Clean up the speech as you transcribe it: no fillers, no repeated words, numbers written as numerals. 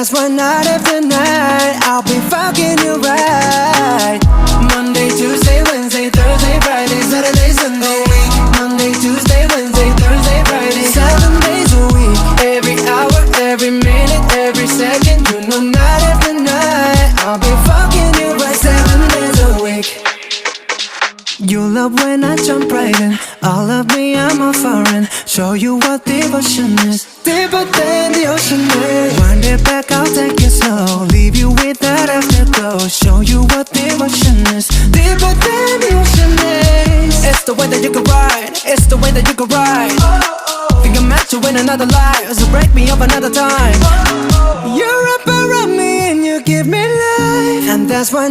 that's why night after night I'll be fucking you right. Monday, Tuesday, Wednesday, Thursday, Friday, Saturday, Sunday. Monday, Tuesday, Wednesday, Thursday, Friday, 7 days a week. Every hour, every minute, every second. You know night after night I'll be fucking you right 7 days a week. You love when I jump right in. All of me, I'm a foreign. Show you what devotion is. Deeper than the ocean is. Wind it back, I'll take it slow. Leave you with that afterglow. Show you what devotion is. Deeper than the ocean is. It's the way that you can ride. It's the way that you can ride. Think I'm meant to win another life, so break me up another time. You're up around me and you give me life, and that's why